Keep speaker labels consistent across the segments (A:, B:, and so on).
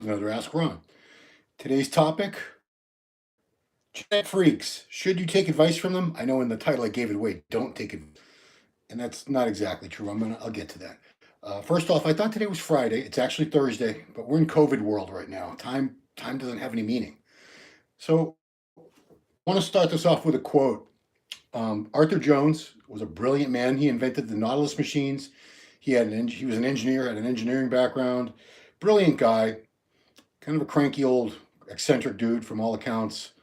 A: Another Ask Ron. Today's topic, genetic freaks. Should you take advice from them? I know in the title I gave it away, don't take it. And that's not exactly true. I'll get to that. First off, I thought today was Friday. It's actually Thursday, but we're in COVID world right now. Time doesn't have any meaning. So I want to start this off with a quote. Arthur Jones was a brilliant man. He invented the Nautilus machines. He was an engineer, had an engineering background. Brilliant guy, kind of a cranky old eccentric dude from all accounts.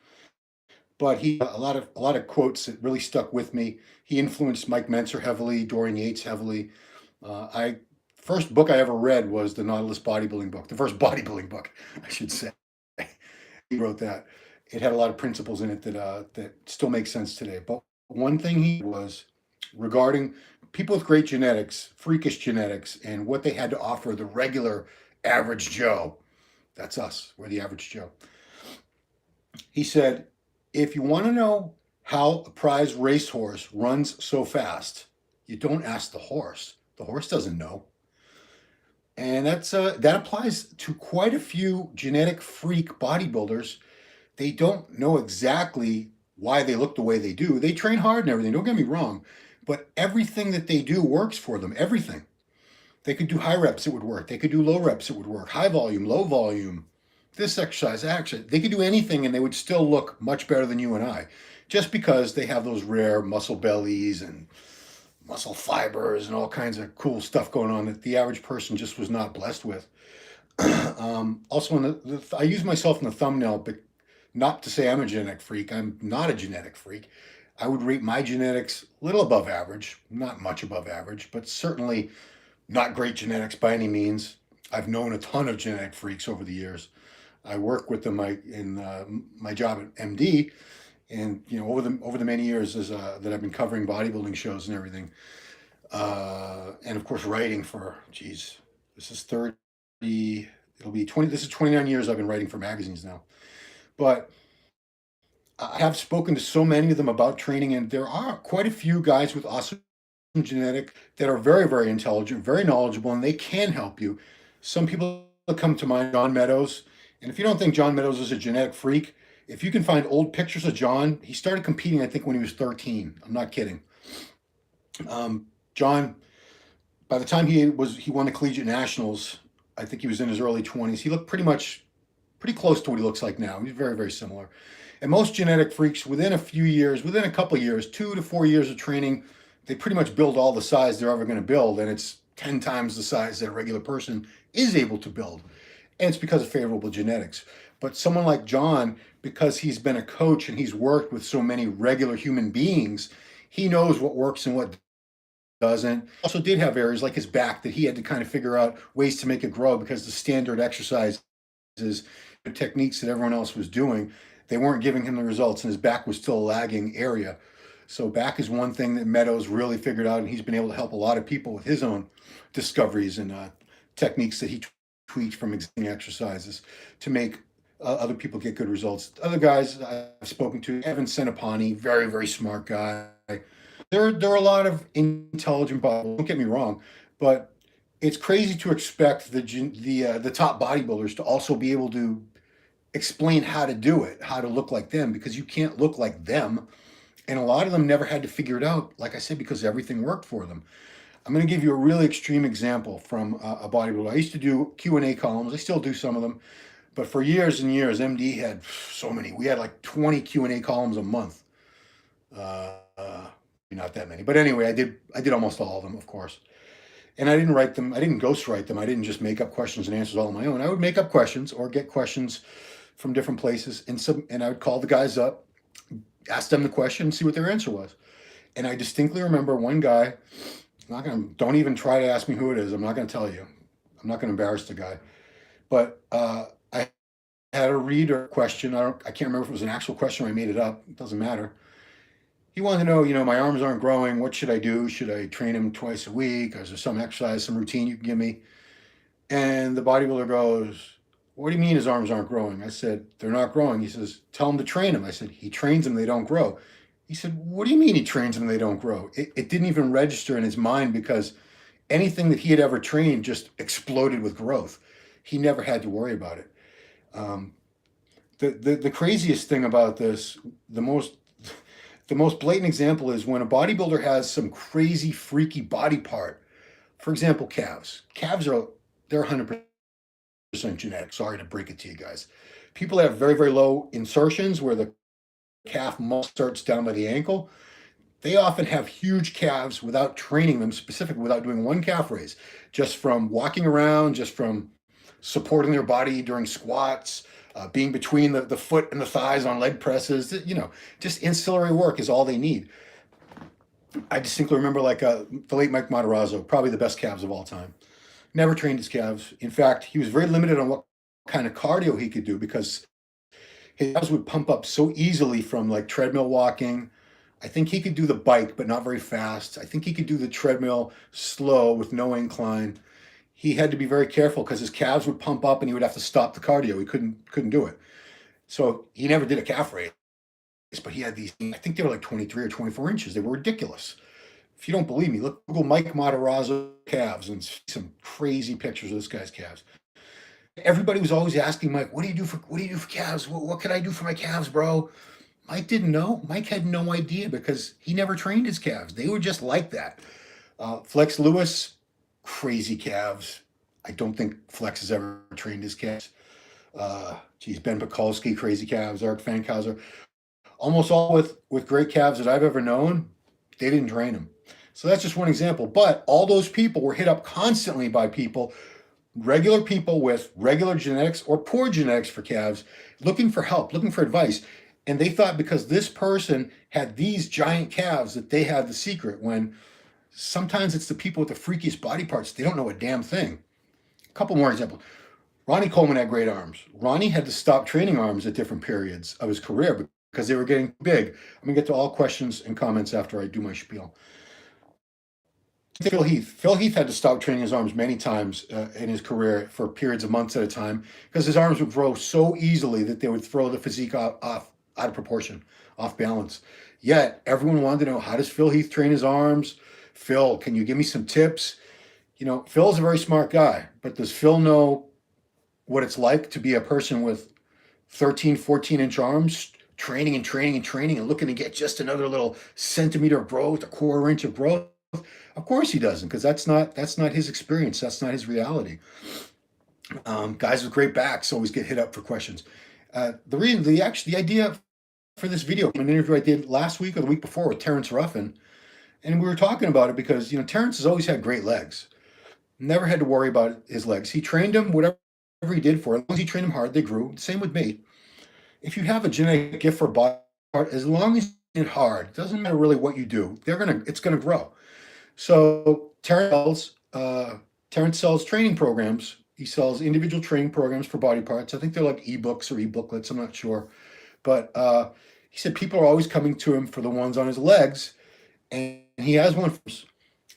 A: But he a lot of quotes that really stuck with me. He influenced Mike Mentzer heavily, Dorian Yates heavily. I First book I ever read was the Nautilus bodybuilding book, the first bodybuilding book, I should say. He wrote that. It had a lot of principles in it that still make sense today. But one thing he was regarding people with great genetics, freakish genetics, and what they had to offer the regular average Joe. That's us. We're the average Joe. He said, if you want to know how a prize racehorse runs so fast, you don't ask the horse. The horse doesn't know. And that applies to quite a few genetic freak bodybuilders. They don't know exactly why they look the way they do. They train hard and everything, don't get me wrong, but everything that they do works for them, everything. They could do high reps, it would work. They could do low reps, it would work. High volume, low volume, this exercise, action. They could do anything and they would still look much better than you and I, just because they have those rare muscle bellies and muscle fibers and all kinds of cool stuff going on that the average person just was not blessed with. Also, I use myself in the thumbnail, but not to say I'm a genetic freak. I'm not a genetic freak. I would rate my genetics a little above average, not much above average, but certainly not great genetics by any means. I've known a ton of genetic freaks over the years. I work with them in my job at MD, and over the many years that I've been covering bodybuilding shows and everything, and of course writing for this is 30. It'll be 20. This is 29 years I've been writing for magazines now, but I have spoken to so many of them about training, and there are quite a few guys with awesome genetic that are very, very intelligent, very knowledgeable, and they can help you. Some people come to mind, John Meadows. And if you don't think John Meadows is a genetic freak, if you can find old pictures of John, he started competing, I think, when he was 13. I'm not kidding. John, by the time he won the collegiate nationals, I think he was in his early 20s. He looked pretty close to what he looks like now. He's very, very similar. And most genetic freaks, within a couple of years, 2 to 4 years of training, they pretty much build all the size they're ever going to build, and it's 10 times the size that a regular person is able to build. And it's because of favorable genetics. But someone like John, because he's been a coach and he's worked with so many regular human beings, he knows what works and what doesn't. Also did have areas like his back that he had to kind of figure out ways to make it grow, because the standard exercises, the techniques that everyone else was doing, they weren't giving him the results, and his back was still a lagging area. So back is one thing that Meadows really figured out, and he's been able to help a lot of people with his own discoveries and techniques that he tweaked from existing exercises to make other people get good results. Other guys I've spoken to, Evan Senapani, very, very smart guy. There are a lot of intelligent bodybuilders, don't get me wrong, but it's crazy to expect the top bodybuilders to also be able to explain how to do it, how to look like them, because you can't look like them. And a lot of them never had to figure it out, like I said, because everything worked for them. I'm going to give you a really extreme example from a bodybuilder. I used to do Q&A columns. I still do some of them. But for years and years, MD had so many. We had like 20 Q&A columns a month. Not that many. But anyway, I did almost all of them, of course. And I didn't write them. I didn't ghostwrite them. I didn't just make up questions and answers all on my own. I would make up questions or get questions from different places. And I would call the guys up, ask them the question, and see what their answer was. And I distinctly remember one guy, don't even try to ask me who it is. I'm not going to tell you. I'm not going to embarrass the guy. But I had a reader question. I can't remember if it was an actual question or I made it up. It doesn't matter. He wanted to know, my arms aren't growing. What should I do? Should I train him twice a week? Is there some exercise, some routine you can give me? And the bodybuilder goes, what do you mean his arms aren't growing? I said, they're not growing. He says, tell him to train them. I said, he trains them, they don't grow. He said, what do you mean he trains them, they don't grow? It didn't even register in his mind, because anything that he had ever trained just exploded with growth. he never had to worry about it. Um, the craziest thing about this, the most blatant example is when a bodybuilder has some crazy freaky body part. For example, calves. They're 100% genetic. Sorry to break it to you guys. People have very, very low insertions where the calf muscle starts down by the ankle. They often have huge calves without training them, specifically without doing one calf raise, just from walking around, just from supporting their body during squats, being between the foot and the thighs on leg presses. Just ancillary work is all they need. I distinctly remember the late Mike Matarazzo, probably the best calves of all time. Never trained his calves. In fact, he was very limited on what kind of cardio he could do because his calves would pump up so easily from treadmill walking. I think he could do the bike, but not very fast. I think he could do the treadmill slow with no incline. He had to be very careful because his calves would pump up and he would have to stop the cardio. He couldn't do it. So he never did a calf raise, but he had these, I think they were 23 or 24 inches. They were ridiculous. If you don't believe me, Google Mike Matarazzo calves and see some crazy pictures of this guy's calves. Everybody was always asking Mike, what do you do for calves? What can I do for my calves, bro? Mike didn't know. Mike had no idea because he never trained his calves. They were just like that. Flex Lewis, crazy calves. I don't think Flex has ever trained his calves. Ben Pekulski, crazy calves. Eric Fankhauser. Almost all with great calves that I've ever known, they didn't train them. So that's just one example. But all those people were hit up constantly by regular people with regular genetics or poor genetics for calves, looking for help, looking for advice. And they thought because this person had these giant calves that they had the secret, when sometimes it's the people with the freakiest body parts. They don't know a damn thing. A couple more examples. Ronnie Coleman had great arms. Ronnie had to stop training arms at different periods of his career because they were getting big. I'm going to get to all questions and comments after I do my spiel. Phil Heath had to stop training his arms many times in his career for periods of months at a time because his arms would grow so easily that they would throw the physique out of proportion, off balance. Yet everyone wanted to know, how does Phil Heath train his arms? Phil, can you give me some tips? Phil's a very smart guy, but does Phil know what it's like to be a person with 13, 14-inch arms, training and looking to get just another little centimeter of growth, a quarter inch of growth? Of course he doesn't, because that's not his experience. That's not his reality. Guys with great backs always get hit up for questions. The idea for this video, an interview I did last week or the week before with Terence Ruffin, and we were talking about it because Terence has always had great legs. Never had to worry about his legs. He trained them, whatever he did for it. As long as he trained them hard, they grew. Same with me. If you have a genetic gift for body part, as long as you train hard, it doesn't matter really what you do. It's gonna grow. So Terence sells training programs. He sells individual training programs for body parts. I think they're like ebooks or e-booklets. I'm not sure. But he said people are always coming to him for the ones on his legs. And he has one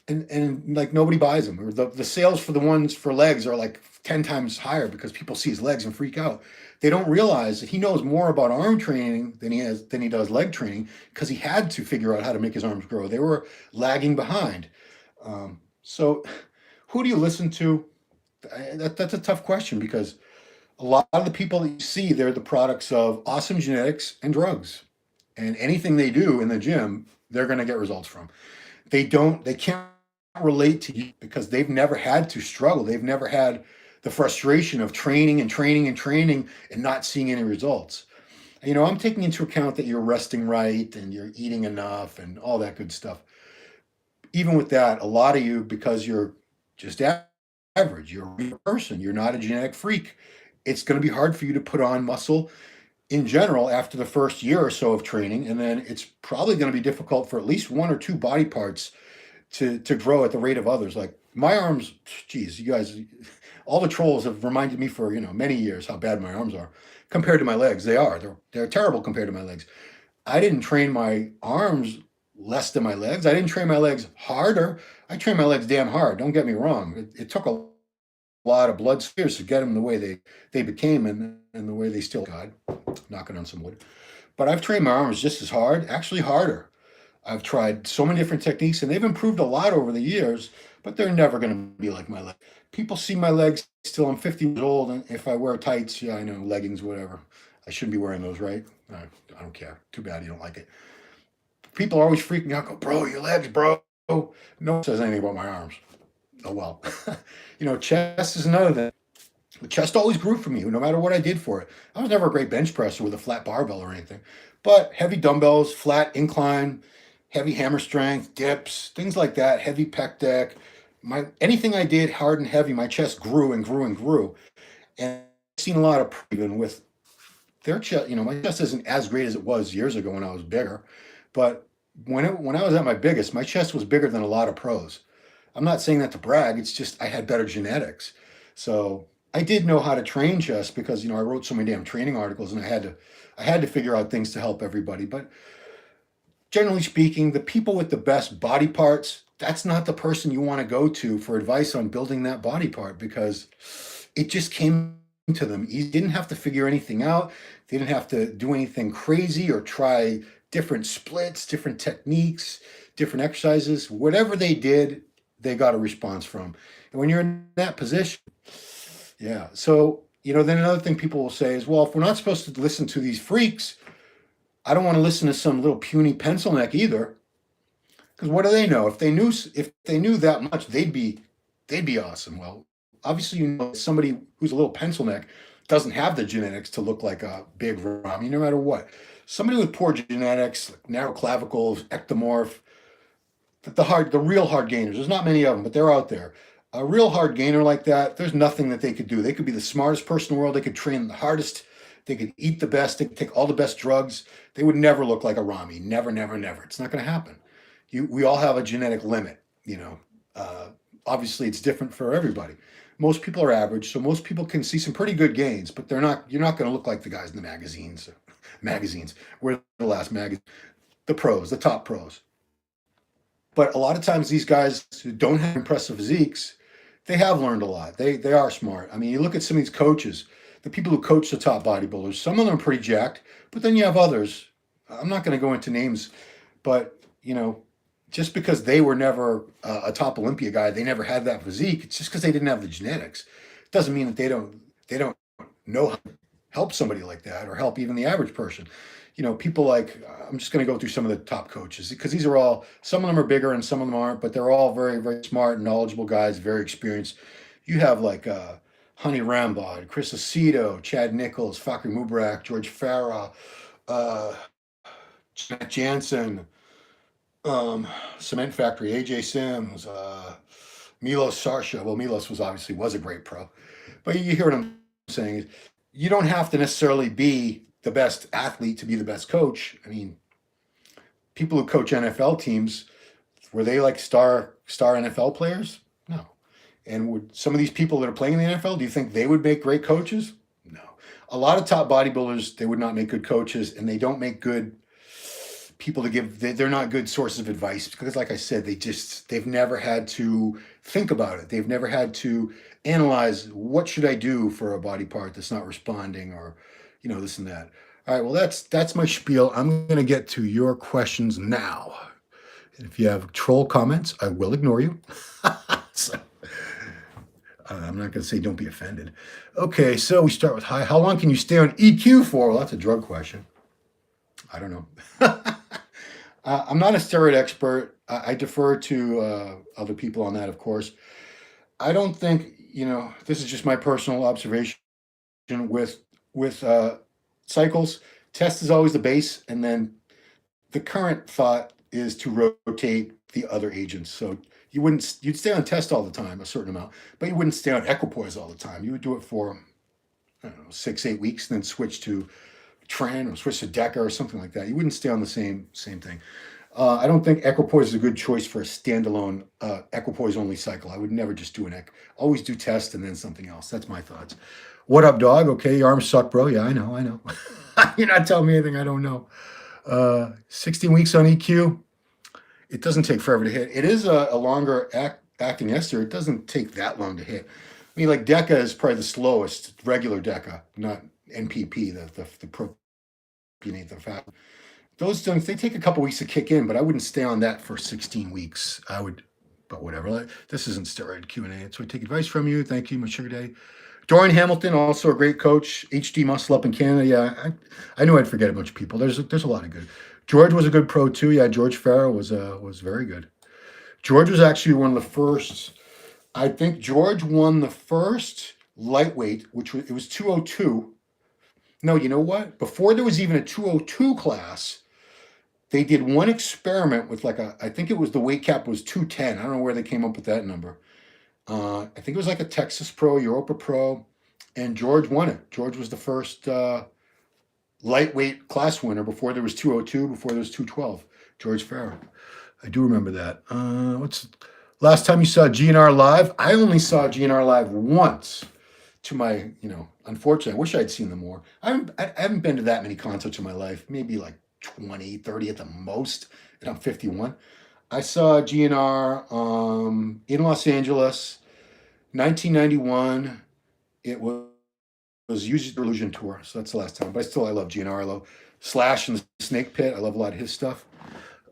A: and nobody buys them. Or the sales for the ones for legs are 10 times higher because people see his legs and freak out. They don't realize that he knows more about arm training than he does leg training because he had to figure out how to make his arms grow. They were lagging behind. So who do you listen to? That's a tough question because a lot of the people that you see, they're the products of awesome genetics and drugs. And anything they do in the gym, they're going to get results from. They can't relate to you because they've never had to struggle. They've never had the frustration of training and not seeing any results. I'm taking into account that you're resting right and you're eating enough and all that good stuff. Even with that, a lot of you, because you're just average, you're a real person, you're not a genetic freak, it's going to be hard for you to put on muscle in general after the first year or so of training. And then it's probably going to be difficult for at least one or two body parts to grow at the rate of others. Like my arms, geez, you guys, all the trolls have reminded me for many years how bad my arms are compared to my legs. They're terrible compared to my legs. I didn't train my arms less than my legs. I didn't train my legs harder. I trained my legs damn hard. Don't get me wrong. It took a lot of blood smears to get them the way they became and the way they still God, knocking on some wood. But I've trained my arms just as hard, actually harder. I've tried so many different techniques and they've improved a lot over the years, but they're never going to be like my legs. People see my legs still. I'm 50 years old, and if I wear tights, yeah, I know, leggings, whatever. I shouldn't be wearing those, right? I don't care. Too bad you don't like it. People are always freaking out. Go, bro, your legs, bro. No one says anything about my arms. Oh well. Chest is another thing. The chest always grew for me, no matter what I did for it. I was never a great bench presser with a flat barbell or anything, but heavy dumbbells, flat incline, heavy hammer strength, dips, things like that, heavy pec deck. Anything I did hard and heavy, my chest grew and grew and grew. And I've seen a lot of even with their chest. My chest isn't as great as it was years ago when I was bigger, but when I was at my biggest, my chest was bigger than a lot of pros. I'm not saying that to brag. It's just I had better genetics. So I did know how to train chest because I wrote so many damn training articles, and I had to figure out things to help everybody. But generally speaking, the people with the best body parts, that's not the person you want to go to for advice on building that body part, because it just came to them. You didn't have to figure anything out. They didn't have to do anything crazy or try different splits, different techniques, different exercises. Whatever they did, they got a response from. And when you're in that position, yeah. So, then another thing people will say is, well, if we're not supposed to listen to these freaks, I don't want to listen to some little puny pencil neck either. Because what do they know? If they knew that much, they'd be awesome. Well, obviously, somebody who's a little pencil neck doesn't have the genetics to look like a big Rami, no matter what. Somebody with poor genetics, like narrow clavicles, ectomorph, the real hard gainers. There's not many of them, but they're out there. A real hard gainer like that, there's nothing that they could do. They could be the smartest person in the world. They could train the hardest. They could eat the best. They could take all the best drugs. They would never look like a Rami. Never, never, never. It's not going to happen. We all have a genetic limit. Obviously, it's different for everybody. Most people are average, so most people can see some pretty good gains, but you're not going to look like the guys in the magazines. We're the last magazine. The pros, the top pros. But a lot of times these guys who don't have impressive physiques, they have learned a lot. They are smart. I mean, you look at some of these coaches, the people who coach the top bodybuilders, some of them are pretty jacked, but then you have others. I'm not going to go into names, but just because they were never a top Olympia guy, they never had that physique. It's just because they didn't have the genetics. It doesn't mean that they don't know how to help somebody like that or help even the average person. People like, I'm just going to go through some of the top coaches because these are all, some of them are bigger and some of them aren't, but they're all very, very smart, knowledgeable guys, very experienced. You have like Honey Rambod, Chris Aceto, Chad Nichols, Fakri Mubarak, George Farah, Matt Jansen, Cement Factory, AJ Sims, Milos Sarsha. Well, Milos was a great pro, but you hear what I'm saying. You don't have to necessarily be the best athlete to be the best coach. I mean, people who coach NFL teams, were they like star NFL players? No. And would some of these people that are playing in the NFL, do you think they would make great coaches? No. A lot of top bodybuilders, they would not make good coaches, and they don't make good people to give. They're not good sources of advice because, like I said, they've never had to think about it. They've never had to analyze what should I do for a body part that's not responding, or this and that. All right, well, that's my spiel. I'm going to get to your questions now. And if you have troll comments, I will ignore you. So, I'm not going to say don't be offended. Okay, so we start with hi. How long can you stay on EQ for? Well, that's a drug question. I don't know. I'm not a steroid expert. I defer to other people on that, of course. I don't think, this is just my personal observation with cycles. Test is always the base, and then the current thought is to rotate the other agents. So you'd stay on test all the time, a certain amount, but you wouldn't stay on equipoise all the time. You would do it for, 6-8 weeks, and then switch to Tren or switch to Deca or something like that. You wouldn't stay on the same thing. I don't think equipoise is a good choice for a standalone equipoise only cycle. I would never just do always do test and then something else. That's my thoughts. What up, dog? Okay, your arms suck, bro. Yeah, I know. You're not telling me anything I don't know. 16 weeks on EQ. It doesn't take forever to hit. It is a longer acting ester. It doesn't take that long to hit. I mean, like Deca is probably the slowest, regular Deca, not NPP, the propionate, the fat. Those things, they take a couple weeks to kick in, but I wouldn't stay on that for 16 weeks. I would but whatever. This isn't steroid Q&A. So I take advice from you. Thank you, my sugar daddy. Dorian Hamilton, also a great coach. HD Muscle up in Canada. Yeah, I knew I'd forget a bunch of people. There's a lot of good. George was a good pro too. Yeah, George Farrell was very good. George was actually one of the first. I think George won the first lightweight, it was 202. No, you know what? Before there was even a 202 class, they did one experiment with I think it was the weight cap was 210. I don't know where they came up with that number. I think it was like a Texas Pro, Europa Pro, and George won it. George was the first lightweight class winner before there was 202, before there was 212. George Farrell. I do remember that. What's last time you saw GNR live? I only saw GNR live once. To my, unfortunately, I wish I'd seen them more. I haven't been to that many concerts in my life, maybe like 20, 30 at the most, and I'm 51. I saw GNR in Los Angeles, 1991. It was Use Your Illusion tour, so that's the last time. But I love GNR. I love Slash and the Snake Pit. I love a lot of his stuff.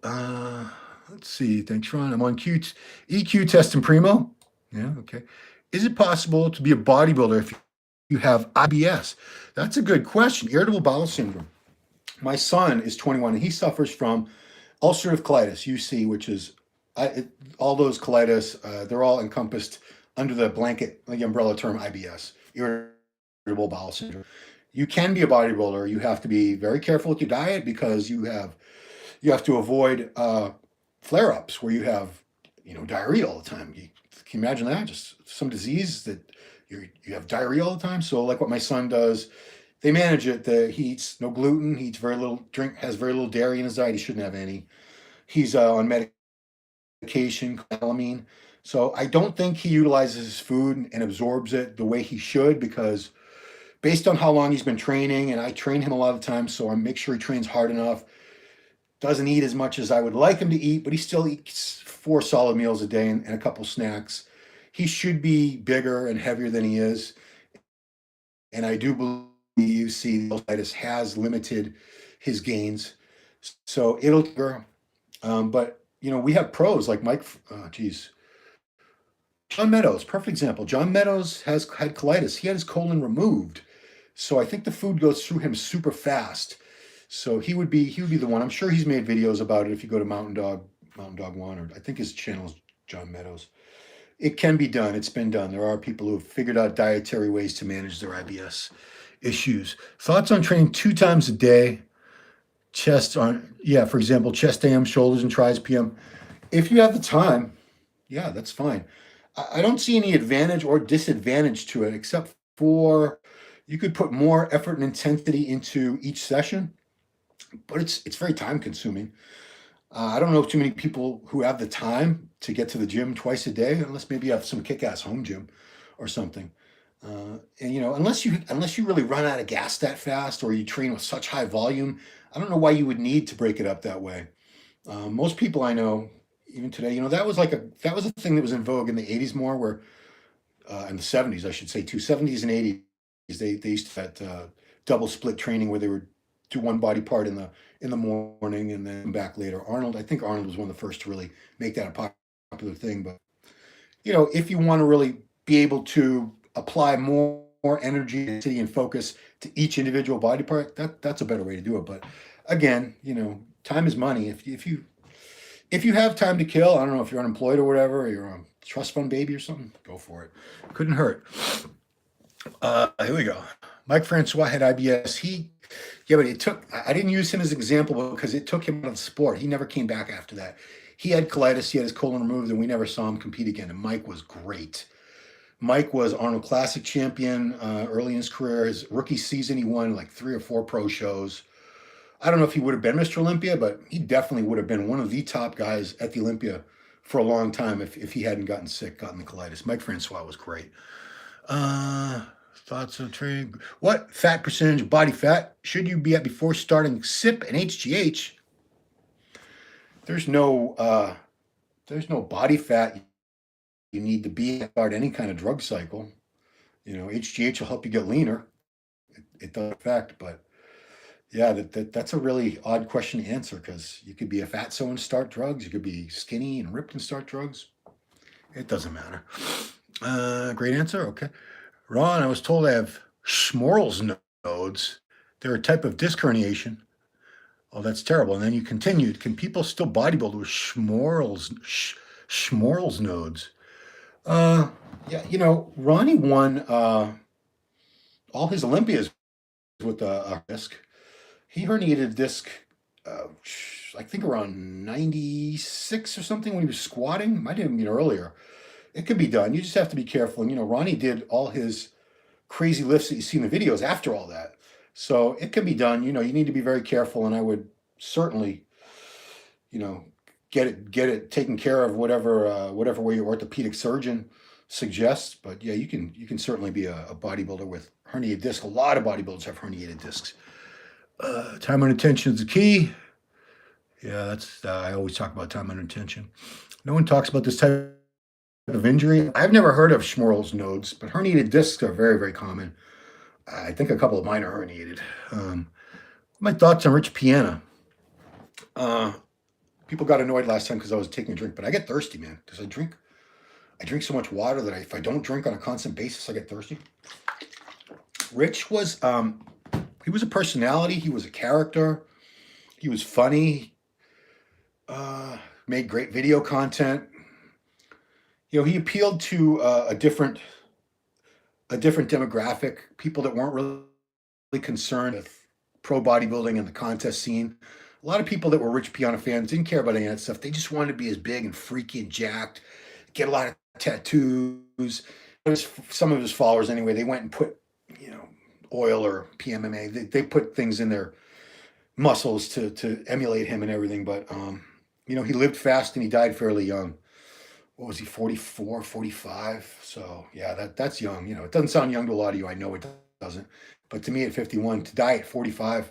A: Let's see. Thanks, Ron. I'm on EQ Test and Primo. Yeah, okay. Is it possible to be a bodybuilder if you have IBS? That's a good question. Irritable bowel syndrome. My son is 21 and he suffers from ulcerative colitis, UC, which is all those colitis. They're all encompassed under the umbrella term IBS, irritable bowel syndrome. You can be a bodybuilder. You have to be very careful with your diet because you have to avoid flare-ups where you have diarrhea all the time. Can you imagine that? Just some disease that you have diarrhea all the time. So like what my son does, they manage it. He eats no gluten. He eats very little has very little dairy in his diet. He shouldn't have any. He's on medication, calamine. So I don't think he utilizes his food and absorbs it the way he should because based on how long he's been training, and I train him a lot of times, so I make sure he trains hard enough. Doesn't eat as much as I would like him to eat, but he still eats 4 solid meals a day and a couple snacks. He should be bigger and heavier than he is. And I do believe colitis has limited his gains. So it'll, but we have pros like Mike, John Meadows, perfect example. John Meadows had colitis. He had his colon removed. So I think the food goes through him super fast. So he would be the one. I'm sure he's made videos about it if you go to Mountain Dog 1, or I think his channel is John Meadows. It can be done. It's been done. There are people who have figured out dietary ways to manage their IBS issues. Thoughts on training 2 times a day? For example, chest AM, shoulders, and tris PM. If you have the time, yeah, that's fine. I don't see any advantage or disadvantage to it, except for you could put more effort and intensity into each session, but it's very time consuming. I don't know too many people who have the time to get to the gym twice a day, unless maybe you have some kick-ass home gym or something. And unless you really run out of gas that fast, or you train with such high volume, I don't know why you would need to break it up that way. Most people I know, even today, that was a thing that was in vogue in the 80s more, where in the 70s, I should say, too, 70s and 80s, they used to have that double split training where they would do one body part in the morning and then come back later. I think Arnold was one of the first to really make that a popular thing. But if you want to really be able to apply more energy, intensity, and focus to each individual body part, that's a better way to do it. But again, time is money. If you have time to kill, I don't know if you're unemployed or whatever, or you're a trust fund baby or something, go for it. Couldn't hurt. Here we go. Mike Francois had IBS. But I didn't use him as an example because it took him out of the sport. He never came back after that. He had colitis, he had his colon removed, and we never saw him compete again. And Mike was great. Mike was Arnold Classic champion early in his career. His rookie season, he won like 3 or 4 pro shows. I don't know if he would have been Mr. Olympia, but he definitely would have been one of the top guys at the Olympia for a long time if he hadn't gotten the colitis. Mike Francois was great. Thoughts on training? What fat percentage of body fat should you be at before starting SIP and HGH? There's no body fat you need to be at start any kind of drug cycle. HGH will help you get leaner. It does affect, but yeah, that's a really odd question to answer because you could be a fatso and start drugs. You could be skinny and ripped and start drugs. It doesn't matter. Great answer. Okay. Ron, I was told I have Schmorl's nodes. They're a type of disc herniation. Oh, that's terrible. And then you continued. Can people still bodybuild with Schmorl's nodes? Yeah, Ronnie won all his Olympias with a disc. He herniated a disc, I think around 96 or something when he was squatting. Might have been earlier. It could be done. You just have to be careful. And, Ronnie did all his crazy lifts that you see in the videos after all that. So it can be done. You need to be very careful. And I would certainly, get it taken care of whatever way your orthopedic surgeon suggests. But yeah, you can certainly be a bodybuilder with herniated disc. A lot of bodybuilders have herniated discs. Time under tension is the key. Yeah, that's I always talk about time under tension. No one talks about this type of injury. I've never heard of Schmorl's nodes, but herniated discs are very, very common. I think a couple of mine are herniated. My thoughts on Rich Piana. People got annoyed last time because I was taking a drink, but I get thirsty, man, because I drink so much water that if I don't drink on a constant basis, I get thirsty. Rich was he was a personality. He was a character. He was funny. Made great video content. He appealed to a different demographic, people that weren't really concerned with pro bodybuilding and the contest scene. A lot of people that were Rich Piana fans didn't care about any of that stuff. They just wanted to be as big and freaky and jacked, get a lot of tattoos. Some of his followers, anyway, they went and put, oil or PMMA. They put things in their muscles to emulate him and everything. But, he lived fast and he died fairly young. What was he, 44, 45? So yeah, that's young. It doesn't sound young to a lot of you. I know it doesn't. But to me at 51, to die at 45,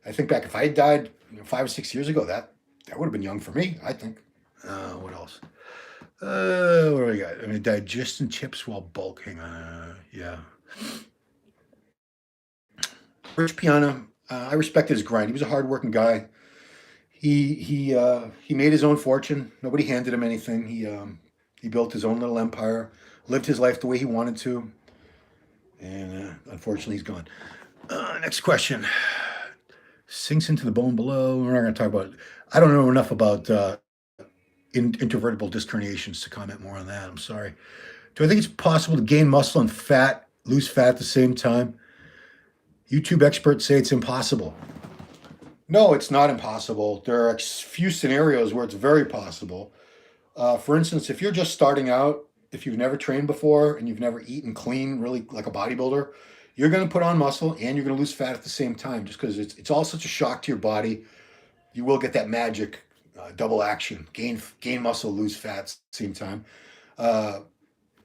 A: I think back if I had died 5 or 6 years ago, that would have been young for me, I think. What else? What do we got? I mean, digestion chips while bulking. Yeah. Rich Piana, I respect his grind. He was a hardworking guy. He made his own fortune. Nobody handed him anything. He built his own little empire, lived his life the way he wanted to, and unfortunately, he's gone. Next question. Sinks into the bone below. We're not going to talk about. I don't know enough about intervertebral disc herniations to comment more on that. I'm sorry. Do I think it's possible to gain muscle and lose fat at the same time? YouTube experts say it's impossible. No, it's not impossible. There are a few scenarios where it's very possible. For instance, if you're just starting out, if you've never trained before and you've never eaten clean, really like a bodybuilder, you're going to put on muscle and you're going to lose fat at the same time just because it's all such a shock to your body. You will get that magic double action, gain muscle, lose fat at the same time.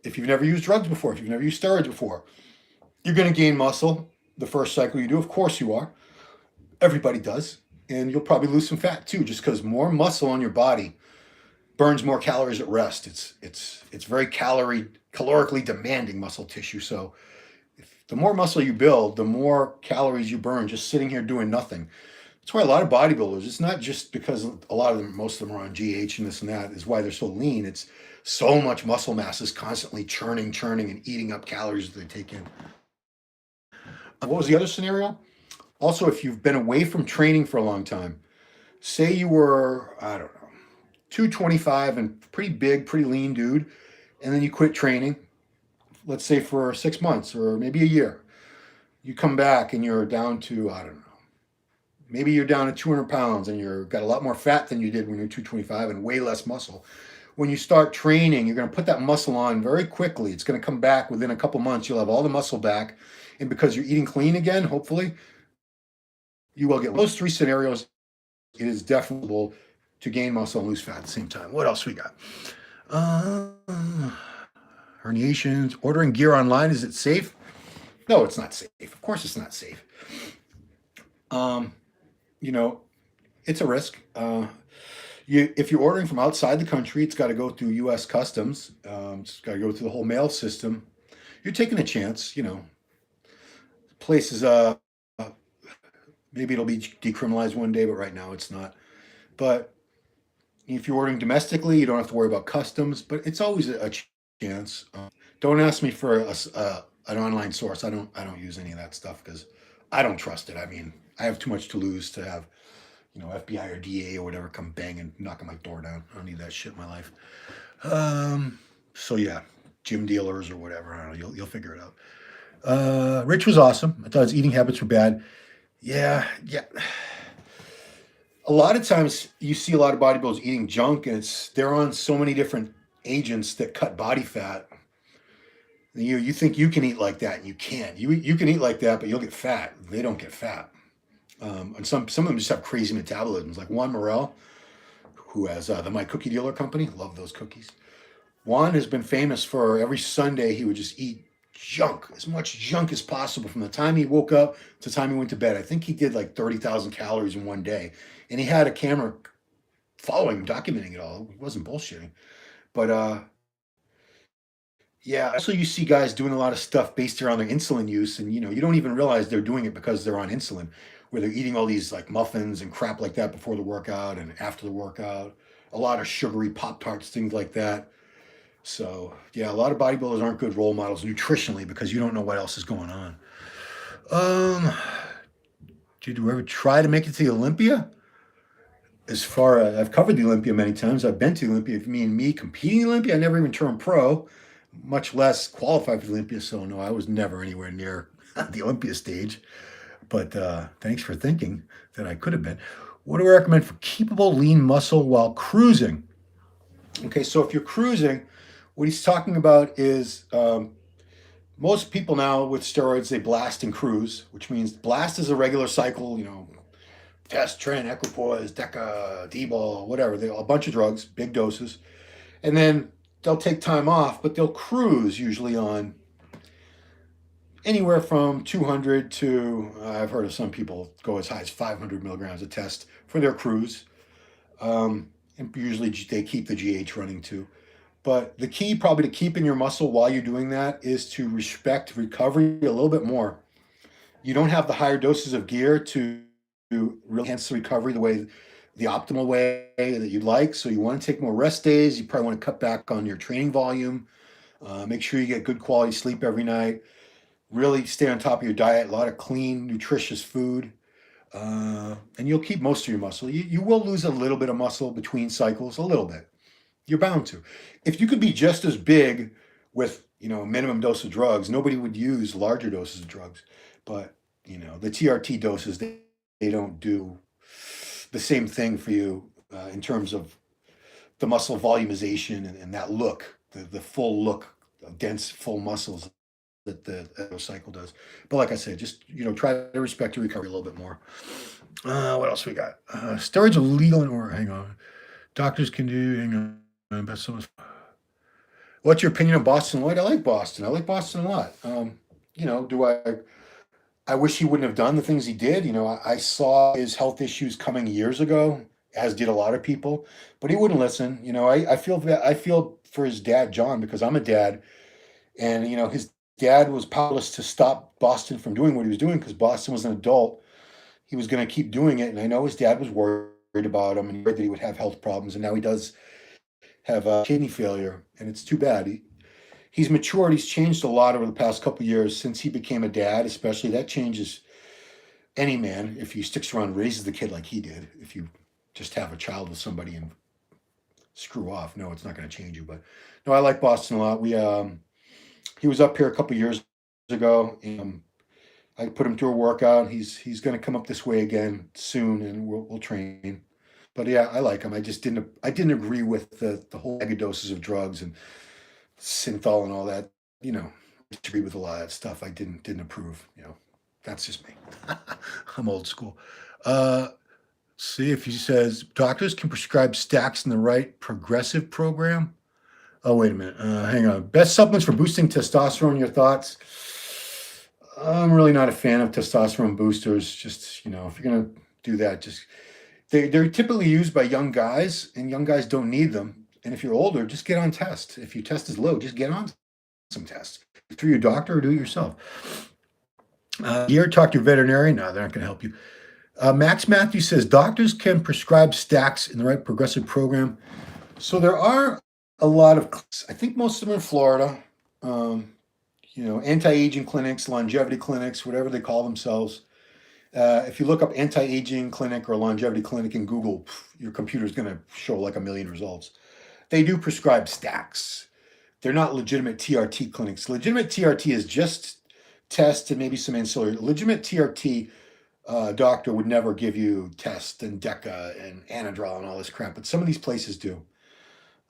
A: If you've never used drugs before, if you've never used steroids before, you're going to gain muscle the first cycle you do. Of course you are. Everybody does. And you'll probably lose some fat too, just because more muscle on your body burns more calories at rest. It's very calorically demanding muscle tissue. So the more muscle you build, the more calories you burn just sitting here doing nothing. That's why a lot of bodybuilders, it's not just because most of them are on GH and this and that, is why they're so lean. It's so much muscle mass is constantly churning and eating up calories that they take in. What was the other scenario? Also, if you've been away from training for a long time, say you were, 225 and pretty big, pretty lean dude, and then you quit training, let's say for 6 months or maybe a year. You come back and you're down to, maybe you're down to 200 pounds and you've got a lot more fat than you did when you're 225 and way less muscle. When you start training, you're going to put that muscle on very quickly. It's going to come back within a couple months. You'll have all the muscle back. And because you're eating clean again, hopefully, you will get those 3 scenarios. It is definitely to gain muscle and lose fat at the same time. What else we got? Herniations. Ordering gear online, is it safe? No, it's not safe. Of course it's not safe. It's a risk. If you're ordering from outside the country, it's got to go through U.S. Customs. It's got to go through the whole mail system. You're taking a chance, Places, maybe it'll be decriminalized one day, but right now it's not. But If you're ordering domestically, you don't have to worry about customs, but it's always a chance. Don't ask me for an online source. I don't use any of that stuff because I don't trust it. I mean, I have too much to lose to have FBI or DA or whatever come bang and knocking my door down. I don't need that shit in my life. So yeah, gym dealers or whatever. I don't know. You'll figure it out. Rich was awesome. I thought his eating habits were bad. Yeah. A lot of times you see a lot of bodybuilders eating junk, and they're on so many different agents that cut body fat. You think you can eat like that, and you can't. You can eat like that, but you'll get fat. They don't get fat. And some of them just have crazy metabolisms. Like Juan Morel, who has the My Cookie Dealer company. Love those cookies. Juan has been famous for every Sunday he would just eat junk, as much junk as possible from the time he woke up to the time he went to bed. I think he did like 30,000 calories in one day. And he had a camera following him, documenting it all. It wasn't bullshitting. But yeah, also you see guys doing a lot of stuff based around their insulin use, and you don't even realize they're doing it because they're on insulin, where they're eating all these like muffins and crap like that before the workout and after the workout. A lot of sugary Pop-Tarts, things like that. So yeah, a lot of bodybuilders aren't good role models nutritionally because you don't know what else is going on. Did you ever try to make it to the Olympia? As far as I've covered the Olympia many times, I've been to the Olympia. Me competing in the Olympia, I never even turned pro, much less qualified for the Olympia. So no, I was never anywhere near the Olympia stage. But thanks for thinking that I could have been. What do I recommend for keepable lean muscle while cruising? Okay, so if you're cruising, what he's talking about is most people now with steroids, they blast and cruise, which means blast is a regular cycle, test, Tren, equipoise, Deca, D-ball, whatever. They a bunch of drugs, big doses. And then they'll take time off, but they'll cruise usually on anywhere from 200 to, I've heard of some people go as high as 500 milligrams a test for their cruise. And usually they keep the GH running too. But the key probably to keeping your muscle while you're doing that is to respect recovery a little bit more. You don't have the higher doses of gear to really enhance the recovery the optimal way that you'd like. So you want to take more rest days. You probably want to cut back on your training volume. Make sure you get good quality sleep every night. Really stay on top of your diet. A lot of clean, nutritious food. And you'll keep most of your muscle. You will lose a little bit of muscle between cycles, a little bit. You're bound to. If you could be just as big with, a minimum dose of drugs, nobody would use larger doses of drugs. But, the TRT doses, they don't do the same thing for you in terms of the muscle volumization and that look, the full look of dense, full muscles that the cycle does. But like I said, just, try to respect your recovery a little bit more. What else we got? Steroids are legal hang on. Doctors can do, hang on. What's your opinion of Boston Lloyd? I like Boston. I like Boston a lot. Do I wish he wouldn't have done the things he did. I saw his health issues coming years ago, as did a lot of people, but he wouldn't listen. I feel for his dad, John, because I'm a dad, and his dad was powerless to stop Boston from doing what he was doing because Boston was an adult. He was going to keep doing it, and I know his dad was worried about him and worried that he would have health problems, and now he does have kidney failure, and it's too bad. He's matured. He's changed a lot over the past couple of years since he became a dad, especially. That changes any man if he sticks around and raises the kid like he did. If you just have a child with somebody and screw off, no, it's not going to change you. But no, I like Boston a lot. He was up here a couple of years ago. I put him through a workout. He's going to come up this way again soon, and we'll train. But yeah, I like him. I didn't agree with the whole mega doses of drugs and synthol and all that. I agree with a lot of that stuff. I didn't approve. That's just me. I'm old school. See if he says doctors can prescribe stacks in the right progressive program. Oh, wait a minute. Hang on. Best supplements for boosting testosterone. Your thoughts? I'm really not a fan of testosterone boosters. Just, if you're going to do that, just they're typically used by young guys, and young guys don't need them. And if you're older, just get on test. If your test is low, just get on some tests through your doctor or do it yourself. Gear, talk to your veterinarian. No, they're not going to help you. Max Matthews says doctors can prescribe stacks in the right progressive program. So there are a lot of, I think most of them in Florida, anti-aging clinics, longevity clinics, whatever they call themselves. If you look up anti-aging clinic or longevity clinic in Google, your computer's going to show like a million results. They do prescribe stacks. They're not legitimate TRT clinics. Legitimate TRT is just tests and maybe some ancillary. Legitimate TRT doctor would never give you test and DECA and Anadrol and all this crap, but some of these places do.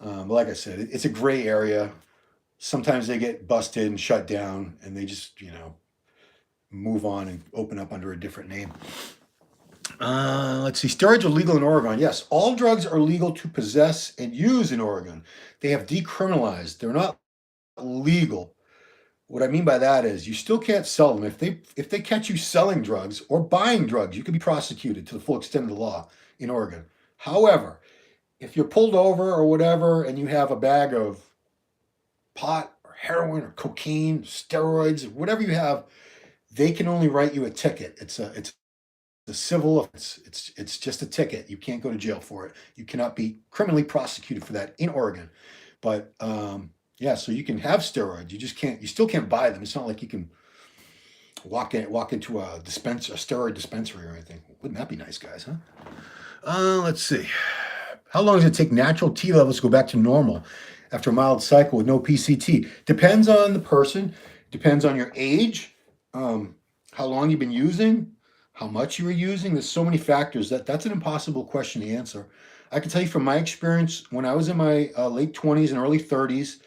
A: Like I said, it's a gray area. Sometimes they get busted and shut down, and they just move on and open up under a different name. Let's see. Steroids are legal in Oregon. Yes, all drugs are legal to possess and use in Oregon. They have decriminalized. They're not legal. What I mean by that is you still can't sell them. If they catch you selling drugs or buying drugs, you can be prosecuted to the full extent of the law in Oregon. However, if you're pulled over or whatever and you have a bag of pot or heroin or cocaine, steroids, whatever you have, they can only write you a ticket. It's a civil offense. It's just a ticket. You can't go to jail for it. You cannot be criminally prosecuted for that in Oregon. But yeah, so you can have steroids. You still can't buy them. It's not like you can walk into a steroid dispensary or anything. Wouldn't that be nice, guys, huh? Let's see. How long does it take natural T levels to go back to normal after a mild cycle with no PCT? Depends on the person. Depends on your age, how long you've been using, how much you were using. There's so many factors that's an impossible question to answer. I can tell you from my experience, when I was in my late 20s and early 30s,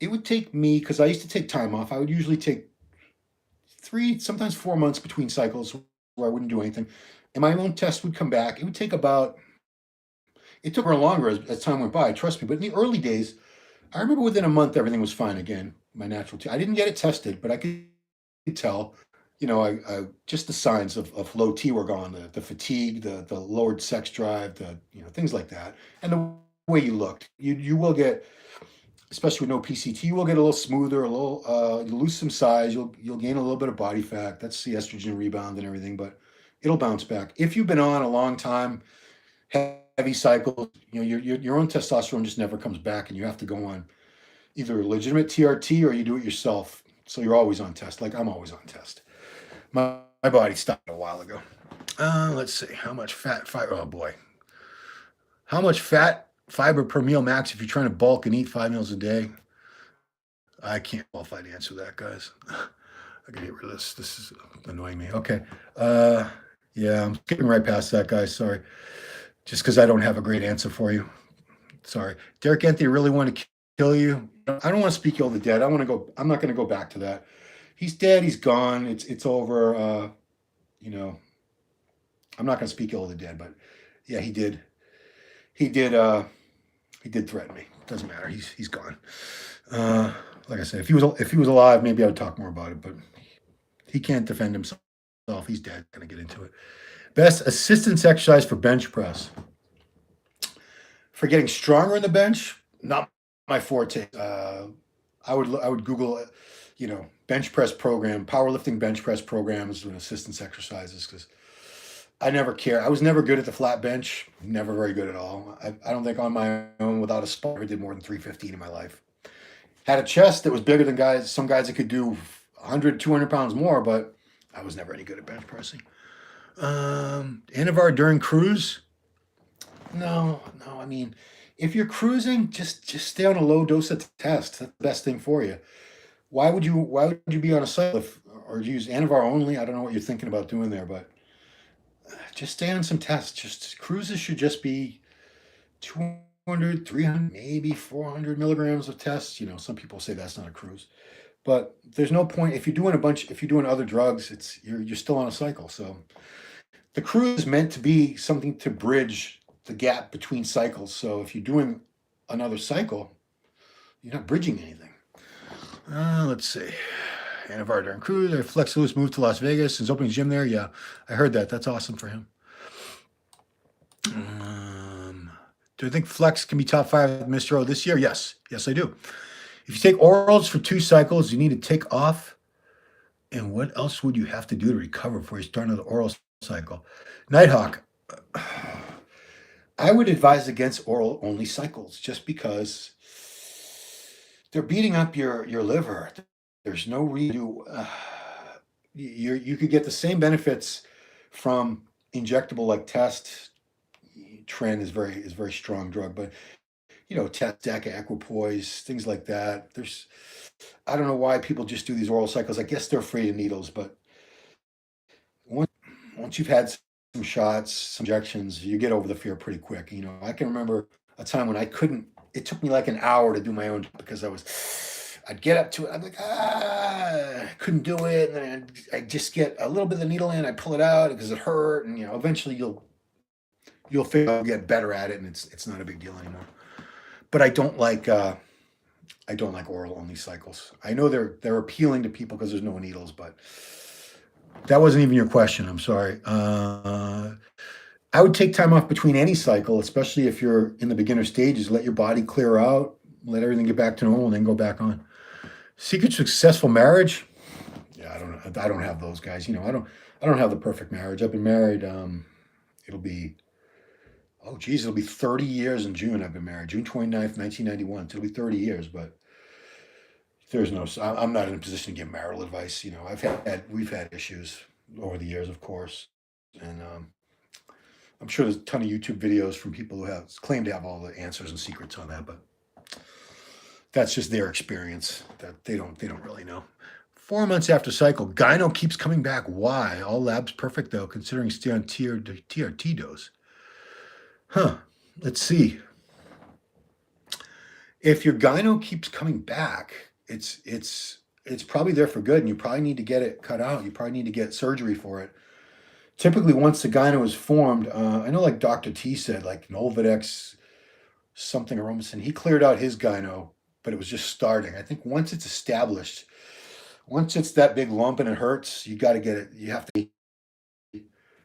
A: it would take me, because I used to take time off, I would usually take 3, sometimes 4 months between cycles where I wouldn't do anything. And my own test would come back. It would take it took her longer as time went by, trust me. But in the early days, I remember within a month, everything was fine again. My natural T. I didn't get it tested, but I could tell, I just the signs of low T were gone, the fatigue, the lowered sex drive, things like that. And the way you looked, you will get, especially with no PCT, you will get a little smoother, you'll lose some size, you'll gain a little bit of body fat. That's the estrogen rebound and everything, but it'll bounce back. If you've been on a long time, heavy cycles, your own testosterone just never comes back, and you have to go on either legitimate TRT or you do it yourself. So you're always on test. Like I'm always on test. My body stopped a while ago. Let's see. How much fat fiber? Oh boy. How much fat fiber per meal max if you're trying to bulk and eat 5 meals a day? I can't qualify to answer that, guys. I gotta get rid of this. This is annoying me. Okay. Yeah, I'm skipping right past that, guys. Sorry. Just because I don't have a great answer for you. Sorry. Derek Anthony really want to kill you. I don't want to speak ill of the dead. I'm not going to go back to that. He's dead. He's gone. It's over. I'm not going to speak ill of the dead, but yeah, he did. He did threaten me. Doesn't matter. He's gone. Like I said, if he was alive, maybe I would talk more about it, but he can't defend himself. He's dead. Going to get into it. Best assistance exercise for bench press. For getting stronger in the bench, not my forte. I would Google, bench press program, powerlifting bench press programs with assistance exercises, because I never care. I was never good at the flat bench. Never very good at all. I don't think on my own without a spar I ever did more than 315 in my life. Had a chest that was bigger than some guys that could do 100, 200 pounds more, but I was never any good at bench pressing. Anavar during cruise? No. I mean, if you're cruising, just stay on a low dose of test. That's the best thing for you. Why would you be on a cycle or use Anavar only? I don't know what you're thinking about doing there, but just stay on some tests. Just cruises should just be 200, 300, maybe 400 milligrams of tests. Some people say that's not a cruise, but there's no point if you're doing other drugs. You're still on a cycle. So the cruise is meant to be something to bridge the gap between cycles. So if you're doing another cycle, you're not bridging anything. Let's see. Anavar during cruise. Flex Lewis moved to Las Vegas. He's opening a gym there. Yeah, I heard that. That's awesome for him. Do I think Flex can be top 5 at Mr. O this year? Yes, I do. If you take orals for 2 cycles, you need to take off. And what else would you have to do to recover before you start another oral cycle. Nighthawk, I would advise against oral only cycles just because they're beating up your liver. There's no reason to. You could get the same benefits from injectable like test. Tren is very strong drug, but test, DECA, equipoise, things like that. I don't know why people just do these oral cycles. I guess they're afraid of needles, but once you've had some shots, some injections, you get over the fear pretty quick. I can remember a time when I couldn't. It took me like an hour to do my own because I'd get up to it. I'm like, I couldn't do it, and then I'd just get a little bit of the needle in. I pull it out because it hurt, and eventually you'll figure out, get better at it, and it's not a big deal anymore. But I don't like oral only cycles. I know they're appealing to people because there's no needles, but that wasn't even your question. I'm sorry. I would take time off between any cycle, especially if you're in the beginner stages. Let your body clear out, let everything get back to normal, and then go back on. Secret to successful marriage? Yeah, I don't have those guys. I don't have the perfect marriage. I've been married. It'll be 30 years in June. I've been married, June 29th, 1991. So it'll be 30 years, but I'm not in a position to give marital advice. We've had issues over the years, of course, and I'm sure there's a ton of YouTube videos from people who claim to have all the answers and secrets on that, but that's just their experience. That they don't really know. 4 months after cycle, Gyno keeps coming back. Why? All labs perfect though, considering stay on TRT dose. Let's see. If your gyno keeps coming back, it's probably there for good, and you probably need to get it cut out. You probably need to get surgery for it. Typically, once the gyno is formed, I know like Dr. T said, like Nolvadex, something Aromasin, he cleared out his gyno, but it was just starting. I think once it's established, once it's that big lump and it hurts, you got to get it. You have to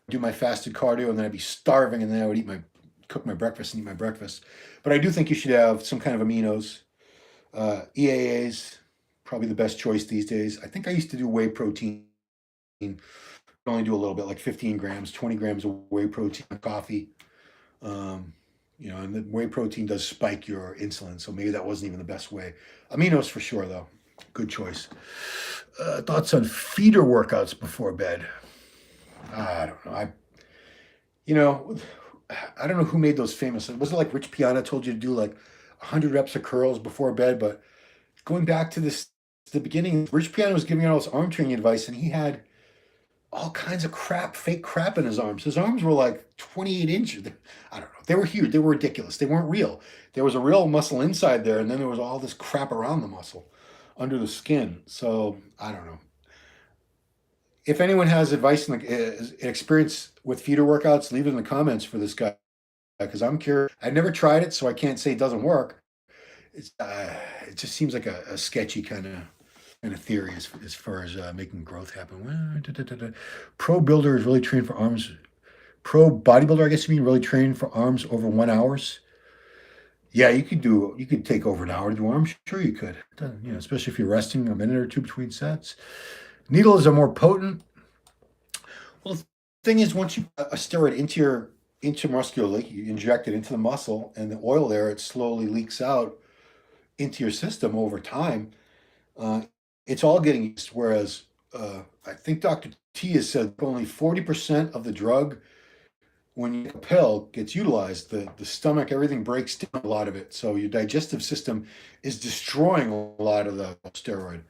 A: do my fasted cardio, and then I'd be starving, and then I would cook my breakfast and eat my breakfast. But I do think you should have some kind of aminos. EAAs, probably the best choice these days. I think I used to do whey protein. Only do a little bit, like 15 grams, 20 grams of whey protein in coffee. And the whey protein does spike your insulin, so maybe that wasn't even the best way. Aminos for sure, though. Good choice. Thoughts on feeder workouts before bed? I don't know. I don't know who made those famous. Was it like Rich Piana told you to do like 100 reps of curls before bed? But going back to the beginning, Rich Piana was giving out all his arm training advice, and he had all kinds of fake crap in his arms. His arms were like 28 inches. I don't know. They were huge. They were ridiculous. They weren't real. There was a real muscle inside there, and then there was all this crap around the muscle, under the skin. So I don't know. If anyone has advice and experience with feeder workouts, leave it in the comments for this guy, because I'm curious. I've never tried it, so I can't say it doesn't work. It just seems like a sketchy kind of theory as far as making growth happen. Pro builder is really trained for arms. Pro bodybuilder, I guess you mean, really trained for arms over 1 hour. Yeah, you could take over an hour to do arms. Sure, you could. Especially if you're resting a minute or two between sets. Needles are more potent. Well, the thing is, once you put a steroid intramuscularly, you inject it into the muscle, and the oil there, it slowly leaks out into your system over time. It's all getting used. Whereas I think Dr. T has said only 40% of the drug, when you take a pill, gets utilized. The stomach, everything breaks down a lot of it. So your digestive system is destroying a lot of the steroid.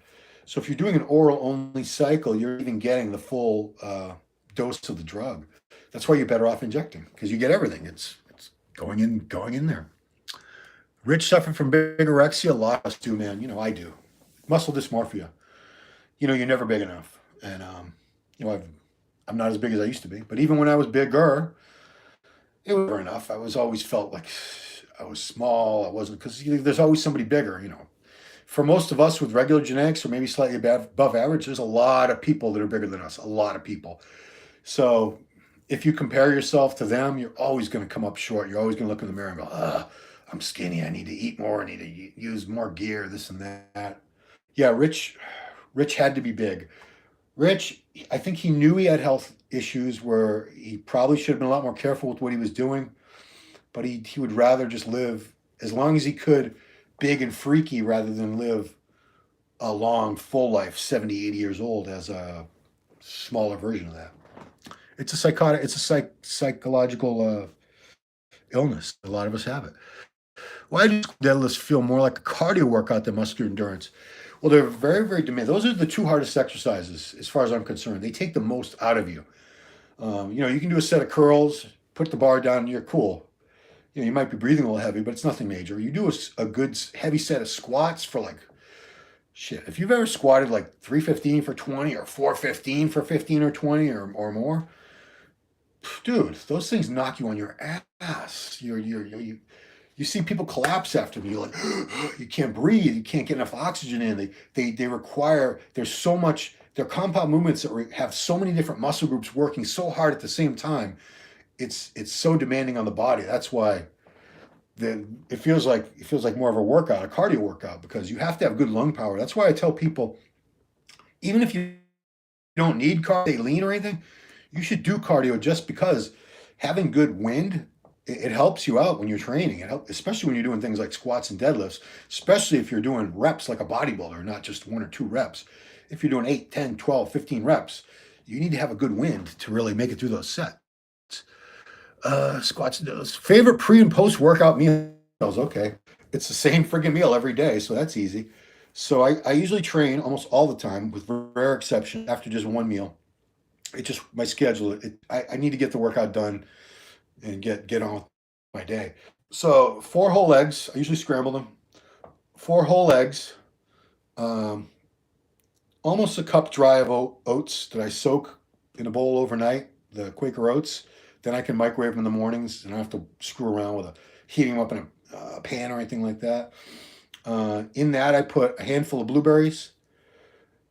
A: So if you're doing an oral only cycle, you're even getting the full dose of the drug. That's why you're better off injecting, because you get everything. It's going in there. Rich suffered from bigorexia. A lot of us do, man. I do. Muscle dysmorphia. You're never big enough, and I'm not as big as I used to be. But even when I was bigger, it was never enough. I was always felt like I was small. I wasn't, because there's always somebody bigger. For most of us with regular genetics or maybe slightly above average, there's a lot of people that are bigger than us. A lot of people. So if you compare yourself to them, you're always going to come up short. You're always going to look in the mirror and go, I'm skinny. I need to eat more. I need to use more gear, this and that. Yeah, Rich had to be big. Rich, I think he knew he had health issues where he probably should have been a lot more careful with what he was doing, but he would rather just live as long as he could, big and freaky, rather than live a long, full life, 70, 80 years old, as a smaller version of that. It's a psychotic, it's a psychological illness. A lot of us have it. Why do deadlifts feel more like a cardio workout than muscular endurance? Well, they're very, very demanding. Those are the two hardest exercises, as far as I'm concerned. They take the most out of you. You can do a set of curls, put the bar down, and you're cool. You might be breathing a little heavy, but it's nothing major. You do a good heavy set of squats for like, shit. If you've ever squatted like 315 for 20 or 415 for 15 or 20 or more, dude, those things knock you on your ass. You see people collapse after them. You're like, you can't breathe. You can't get enough oxygen in. They require, there's so much, they're compound movements that have so many different muscle groups working so hard at the same time. It's so demanding on the body. That's why it feels like more of a workout, a cardio workout, because you have to have good lung power. That's why I tell people, even if you don't need cardio, lean or anything, you should do cardio, just because having good wind, it helps you out when you're training. It helps, especially when you're doing things like squats and deadlifts, especially if you're doing reps like a bodybuilder, not just 1 or 2 reps. If you're doing 8, 10, 12, 15 reps, you need to have a good wind to really make it through those sets. Squats and deadlifts. Favorite pre and post workout meals? Okay. It's the same friggin' meal every day, so that's easy. So I usually train almost all the time, with rare exception, after just one meal. It just, my schedule. I need to get the workout done and get on with my day. So 4 whole eggs. I usually scramble them. 4 whole eggs. Almost a cup dry of oats that I soak in a bowl overnight. The Quaker oats. Then I can microwave them in the mornings, and I don't have to screw around with heating them up in a pan or anything like that. In that, I put a handful of blueberries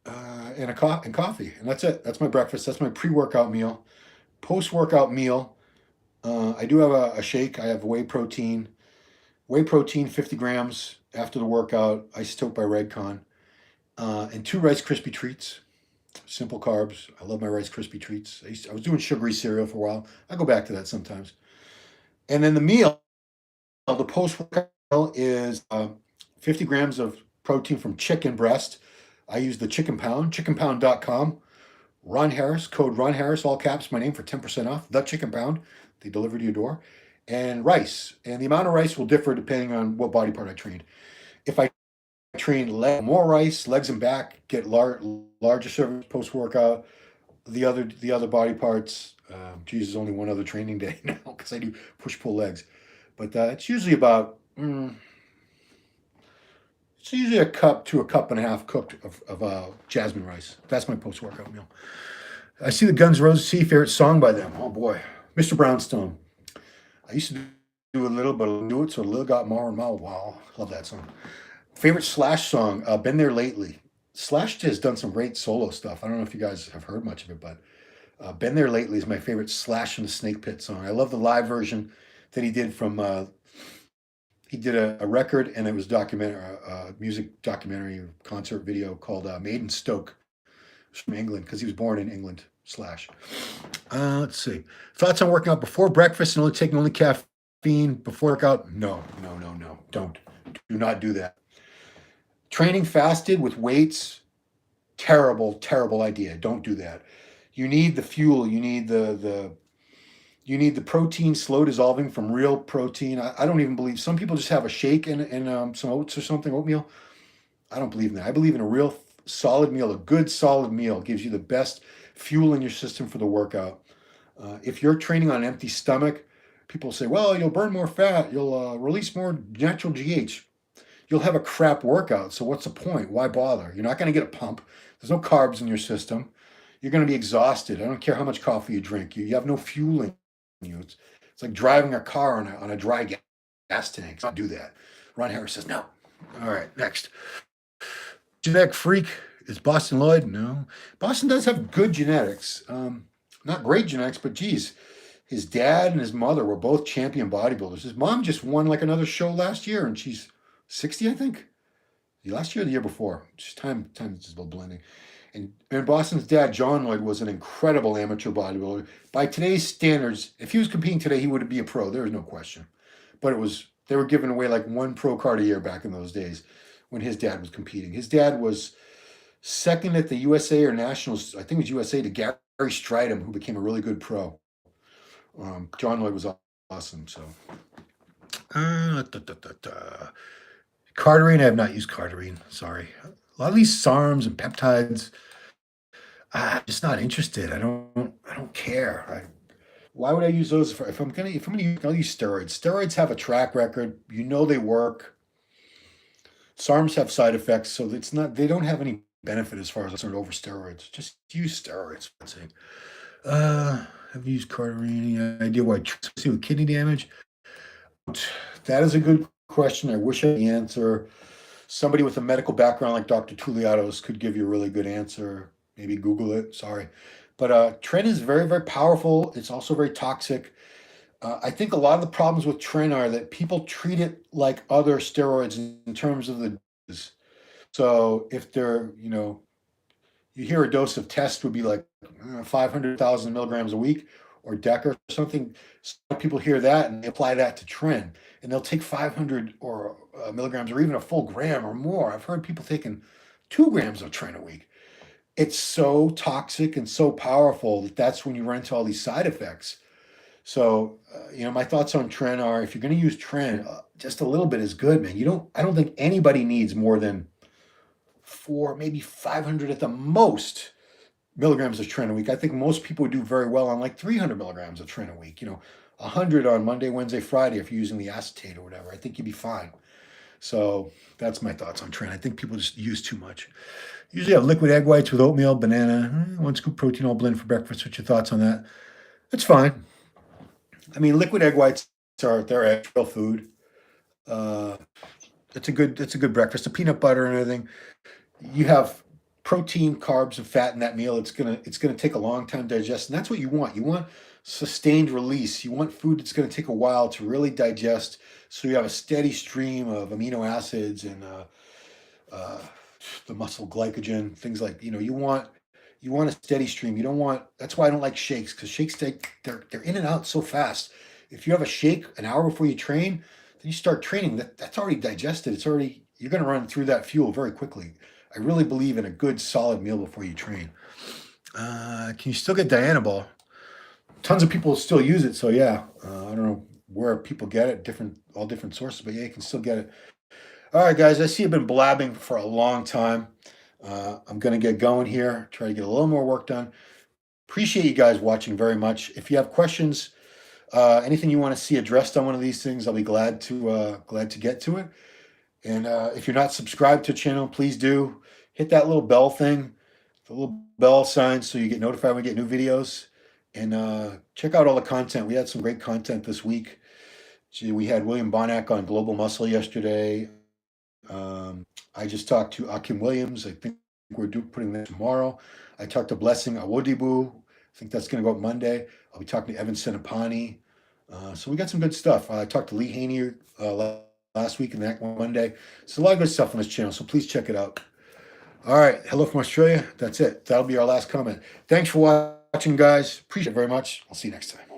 A: and coffee, and that's it. That's my breakfast. That's my pre-workout meal. Post-workout meal, I do have a shake. I have whey protein. Whey protein, 50 grams after the workout, isotoped by Redcon, and 2 Rice Krispie treats. Simple carbs. I love my Rice Krispie treats. I was doing sugary cereal for a while. I go back to that sometimes. And then the meal, the post-workout meal, is 50 grams of protein from chicken breast. I use the Chicken Pound, chickenpound.com. Ron Harris, code Ron Harris, all caps, my name, for 10% off. The Chicken Pound. They deliver to your door. And rice. And the amount of rice will differ depending on what body part I trained. If I train more rice, legs and back, get larger servings post-workout. The other body parts, there's only one other training day now because I do push-pull legs. But it's usually about, it's usually a cup to a cup and a half cooked of jasmine rice. That's my post-workout meal. I see the Guns N' Roses. Favorite song by them? Oh boy, Mr. Brownstone. I used to do a little, but I'll do it, so a little got more and more. Wow, love that song. Favorite Slash song? Been There Lately. Slash has done some great solo stuff. I don't know if you guys have heard much of it, but Been There Lately is my favorite Slash and the Snake Pit song. I love the live version that he did from, he did a record, and it was music documentary concert video called Made in Stoke. From England, because he was born in England, Slash. Let's see. Thoughts on working out before breakfast and taking only caffeine before workout? No. Don't. Do not do that. Training fasted with weights, terrible idea. Don't do that. You need the fuel. You need the protein slow dissolving from real protein. I don't even believe, some people just have a shake and some oats or something, oatmeal. I don't believe in that. I believe in a real solid meal. A good solid meal gives you the best fuel in your system for the workout. If you're training on an empty stomach, people say, well, you'll burn more fat, you'll release more natural GH. You'll have a crap workout, so what's the point? Why bother? You're not going to get a pump. There's no carbs in your system. You're going to be exhausted. I don't care how much coffee you drink. You have no fuel in you. It's like driving a car on a dry gas tank. Don't do that. Ron Harris says no. All right, next. Genetic freak is Boston Lloyd? No. Boston does have good genetics. Not great genetics, but geez, his dad and his mother were both champion bodybuilders. His mom just won like another show last year, and she's 60, I think. Last year or the year before. Just time is a little blending. And Boston's dad, John Lloyd, was an incredible amateur bodybuilder. By today's standards, if he was competing today, he would be a pro. There is no question. But they were giving away like one pro card a year back in those days when his dad was competing. His dad was second at the USA or Nationals, I think it was USA, to Gary Stridham, who became a really good pro. John Lloyd was awesome. So, Cardarine, I have not used Cardarine. Sorry. A lot of these SARMs and peptides, I'm just not interested. I don't care. Why would I use those? If I'm gonna use, I'll use steroids. Steroids have a track record. You know they work. SARMs have side effects, so it's not. They don't have any benefit as far as concerned over steroids. Just use steroids. Let's see. Have you used Cardarine? Any idea why? See with kidney damage. That is a good question. I wish I had the answer. Somebody with a medical background like Dr. Tuliatos could give you a really good answer. Maybe Google it. Sorry. But Tren is very, very powerful. It's also very toxic. I think a lot of the problems with Tren are that people treat it like other steroids in terms of the doses. So if they're, you hear a dose of test would be like 500,000 milligrams a week or DEC or something. Some people hear that and they apply that to Tren, and they'll take 500 or milligrams or even a full gram or more. I've heard people taking 2 grams of Tren a week. It's so toxic and so powerful that that's when you run into all these side effects. So, my thoughts on Tren are, if you're going to use Tren, just a little bit is good, man. I don't think anybody needs more than 4, maybe 500 at the most milligrams of Tren a week. I think most people would do very well on like 300 milligrams of Tren a week. 100 on Monday, Wednesday, Friday if you're using the acetate or whatever. I think you'd be fine. So that's my thoughts on Tren. I think people just use too much. Usually have liquid egg whites with oatmeal, banana, 1 scoop protein all blend for breakfast. What's your thoughts on that? It's fine. I mean, liquid egg whites they're real food. It's a good breakfast. The peanut butter and everything. You have protein, carbs, and fat in that meal. It's gonna take a long time to digest, and that's what you want. You want sustained release. You want food that's gonna take a while to really digest, so you have a steady stream of amino acids and the muscle glycogen, things like you want a steady stream. You don't want. That's why I don't like shakes, because shakes they're in and out so fast. If you have a shake an hour before you train, then you start training. That's already digested. You're going to run through that fuel very quickly. I really believe in a good solid meal before you train. Can you still get Dianabol? Tons of people still use it. So yeah, I don't know where people get it. All different sources, but yeah, you can still get it. All right, guys, I see I've been blabbing for a long time. I'm going to get going here, try to get a little more work done. Appreciate you guys watching very much. If you have questions, anything you want to see addressed on one of these things, I'll be glad to get to it. And if you're not subscribed to the channel, please do. Hit that little bell thing, the little bell sign, so you get notified when we get new videos. And check out all the content. We had some great content this week. We had William Bonac on Global Muscle yesterday. I just talked to Akim Williams. I think we're putting that tomorrow. I talked to Blessing Awodibu. I think that's going to go up Monday. I'll be talking to Evan Senapani. So we got some good stuff. I talked to Lee Haney last week and that one Monday. So a lot of good stuff on this channel, so please check it out. All right. Hello from Australia. That's it. That'll be our last comment. Thanks for watching, guys. Appreciate it very much. I'll see you next time.